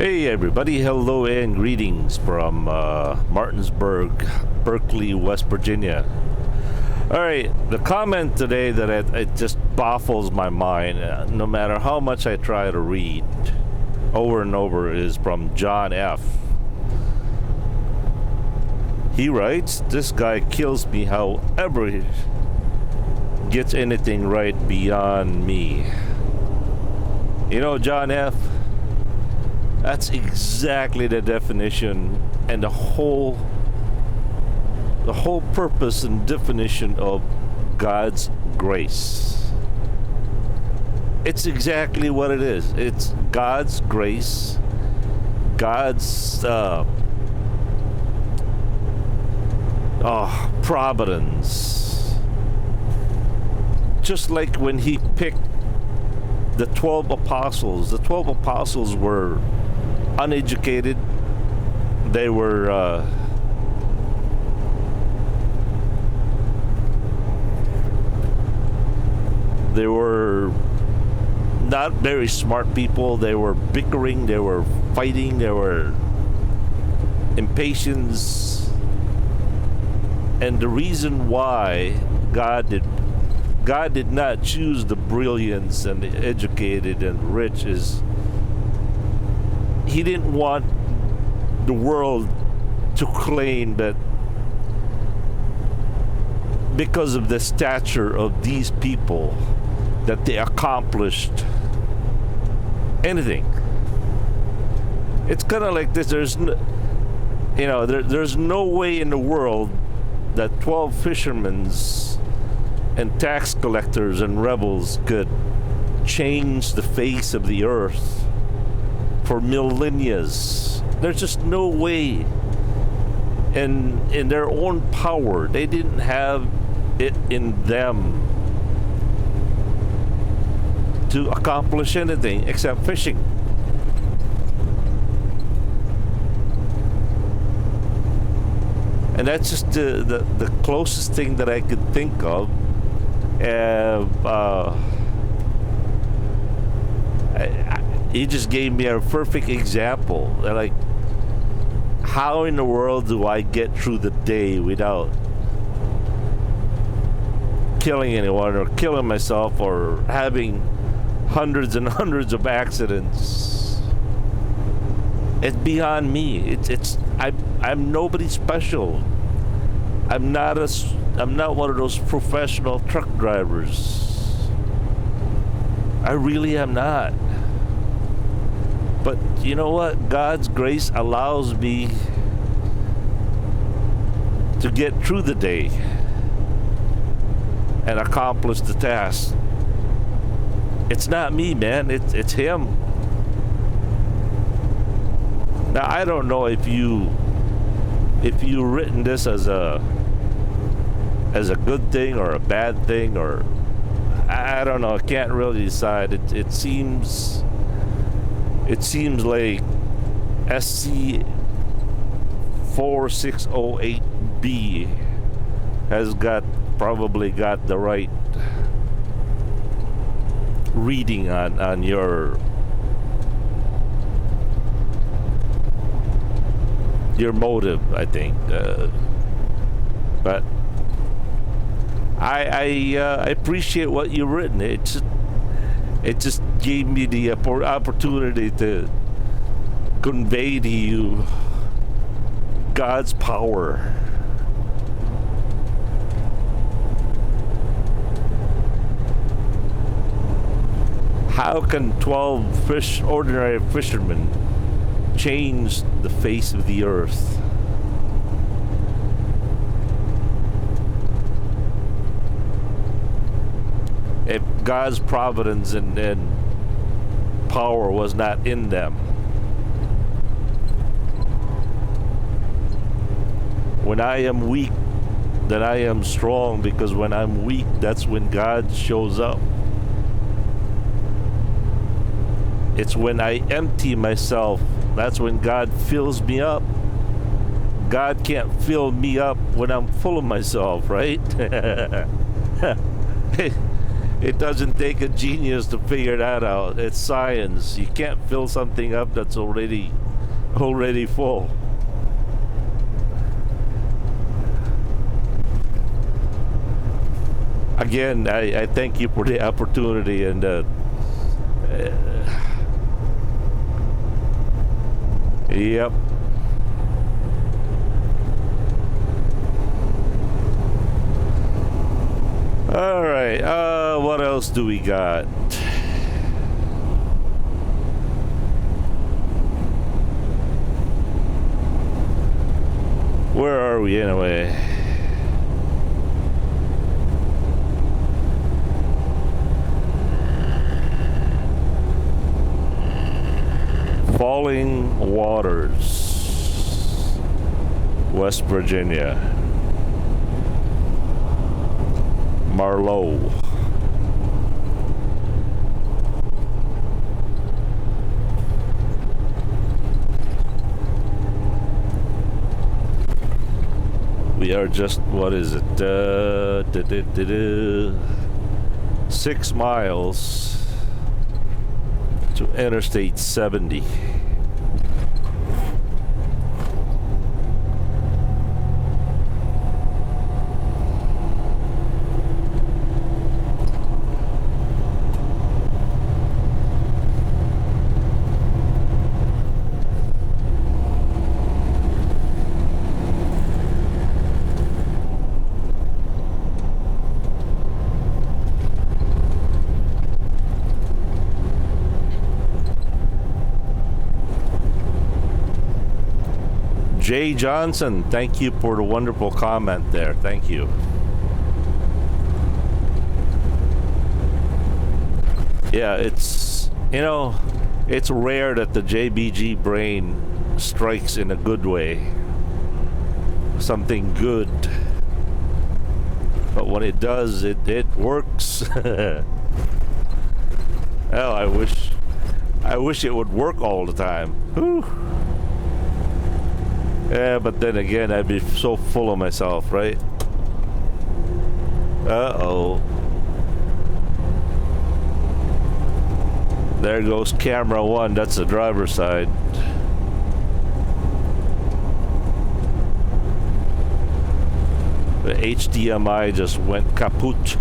Hey everybody, hello and greetings from Martinsburg, Berkeley, West Virginia. Alright, the comment today that it just baffles my mind, no matter how much I try to read over and over, is from John F. He writes, "This guy kills me however he gets anything right beyond me." You know, John F., that's exactly the definition and the whole purpose and definition of God's grace. It's exactly what it is. It's God's grace, God's providence. Just like when he picked the 12 apostles were uneducated. They were not very smart people. They were bickering, they were fighting, they were impatience. And the reason why God did not choose the brilliance and the educated and rich is he didn't want the world to claim that because of the stature of these people that they accomplished anything. It's kind of like this. There's no way in the world that 12 fishermen and tax collectors and rebels could change the face of the earth for millennia. There's just no way. And in their own power, they didn't have it in them to accomplish anything except fishing. And that's just the closest thing that I could think of. He just gave me a perfect example. Like, how in the world do I get through the day without killing anyone or killing myself or having hundreds and hundreds of accidents? It's beyond me. I'm nobody special. I'm not one of those professional truck drivers. I really am not. But you know what? God's grace allows me to get through the day and accomplish the task. It's not me, man. It's Him. Now, I don't know if you've written this as a good thing or a bad thing, or I don't know. I can't really decide. It seems like SC4608B has probably got the right reading on your motive, I think. But I appreciate what you've written. It just gave me the opportunity to convey to you God's power. How can 12 ordinary fishermen change the face of the earth? If God's providence and power was not in them. When I am weak, then I am strong, because when I'm weak, that's when God shows up. It's when I empty myself, that's when God fills me up. God can't fill me up when I'm full of myself, right? It doesn't take a genius to figure that out. It's science. You can't fill something up that's already full. Again, I thank you for the opportunity, and yep. All right. What else do we got? Where are we anyway? Falling Waters, West Virginia. Marlowe. We are just, what is it? 6 miles to Interstate 70. Jay Johnson, thank you for the wonderful comment there. Thank you. Yeah, it's, it's rare that the JBG brain strikes in a good way. Something good. But when it does, it works. Hell, I wish it would work all the time. Whew. Yeah, but then again, I'd be so full of myself, right? Uh-oh. There goes camera 1. That's the driver's side. The HDMI just went kaput.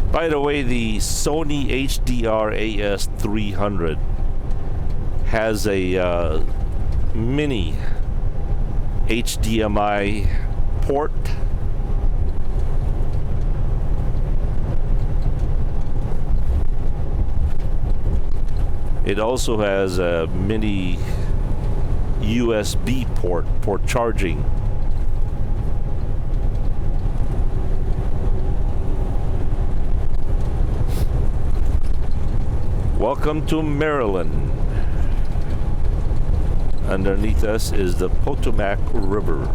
By the way, the Sony HDR AS300 has a mini HDMI port. It also has a mini USB port for charging. Welcome to Maryland. Underneath us is the Potomac River.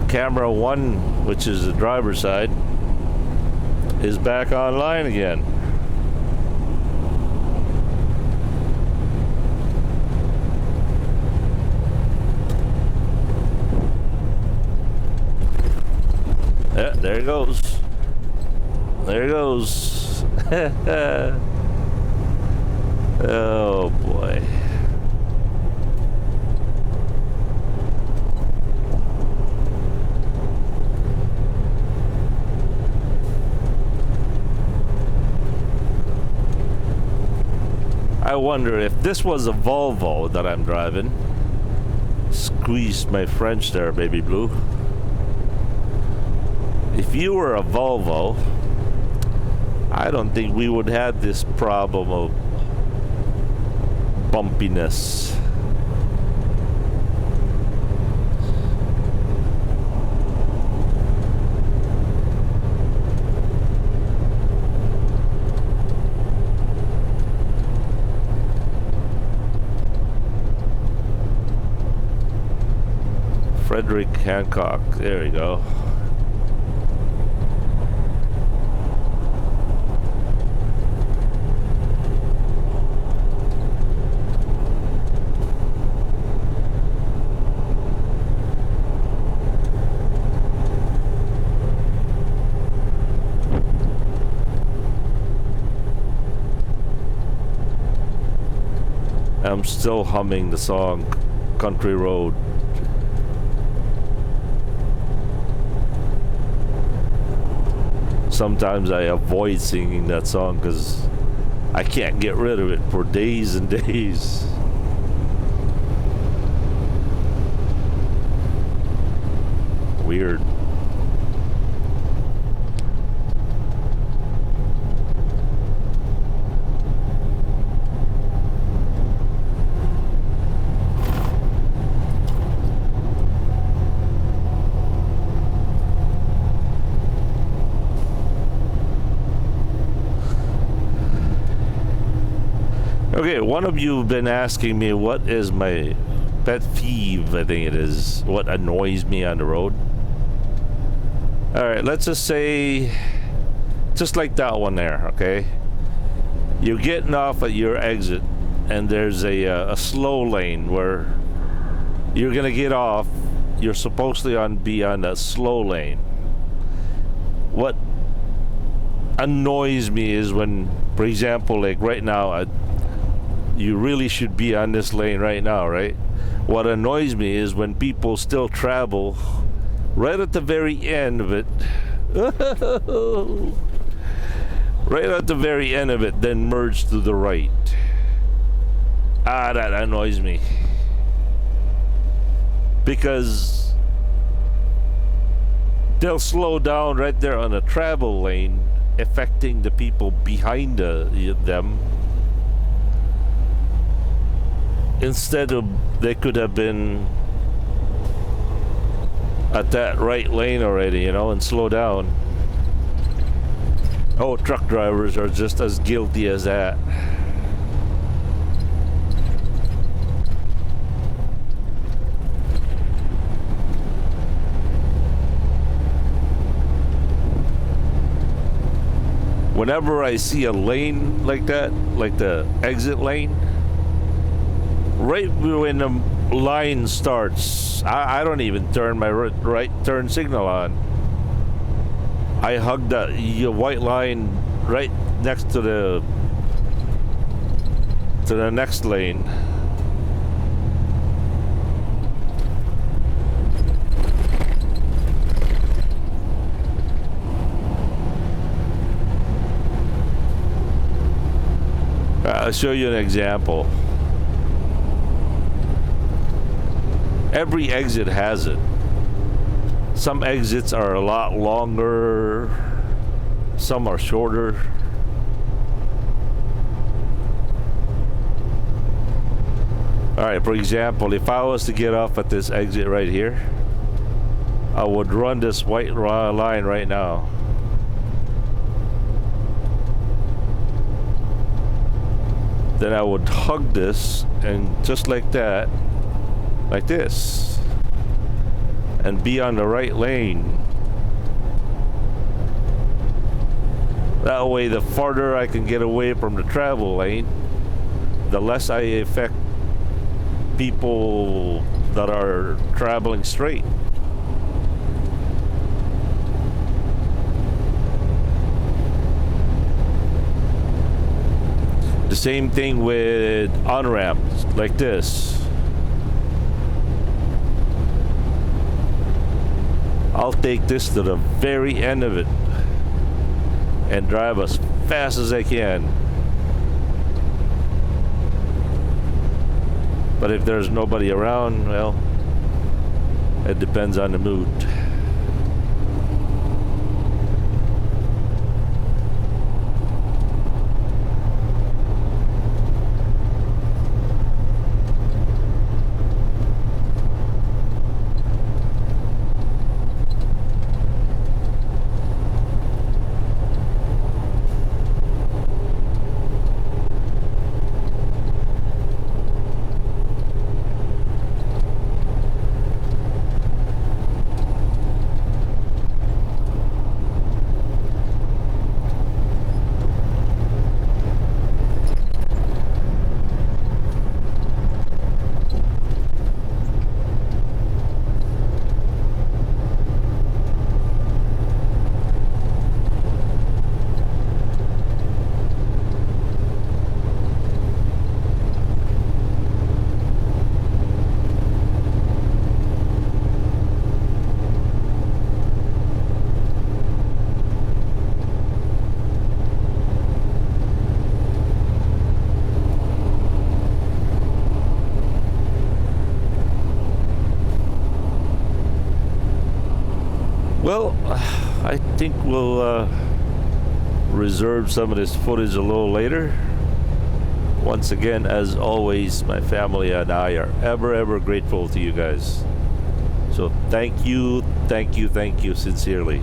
Camera 1, which is the driver's side, is back online again. Yeah, there it goes. There it goes. Oh boy. I wonder if this was a Volvo that I'm driving. Squeeze my French there, baby blue. If you were a Volvo, I don't think we would have this problem of bumpiness. Hancock. There we go. I'm still humming the song Country Road. Sometimes I avoid singing that song because I can't get rid of it for days and days. Weird. Okay, one of you have been asking me what is my pet peeve, I think it is, what annoys me on the road. Alright, let's just say, just like that one there, okay? You're getting off at your exit, and there's a slow lane where you're gonna get off, you're supposed to be on a slow lane. What annoys me is when, for example, like right now, you really should be on this lane right now, right? What annoys me is when people still travel right at the very end of it. Right at the very end of it, then merge to the right. That annoys me. Because they'll slow down right there on a travel lane, affecting the people behind them. Instead of, they could have been at that right lane already, you know, and slow down. Oh, truck drivers are just as guilty as that. Whenever I see a lane like that, like the exit lane, right when the line starts, I don't even turn my right turn signal on. I hug that white line right next to the next lane. I'll show you an example. Every exit has it. Some exits are a lot longer, some are shorter. Alright, for example, if I was to get off at this exit right here, I would run this white line right now. Then I would hug this, and just like that, like this, and be on the right lane. That way, the farther I can get away from the travel lane, the less I affect people that are traveling straight. The same thing with on-ramps like this. I'll take this to the very end of it and drive as fast as I can. But if there's nobody around, well, it depends on the mood. think we'll reserve some of this footage a little later. Once again, as always, my family and I are ever grateful to you guys. So thank you sincerely.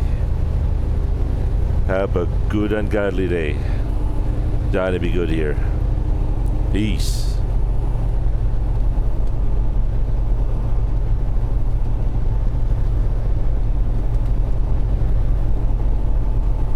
Have a good and godly day. Johnny Be Good here. Peace.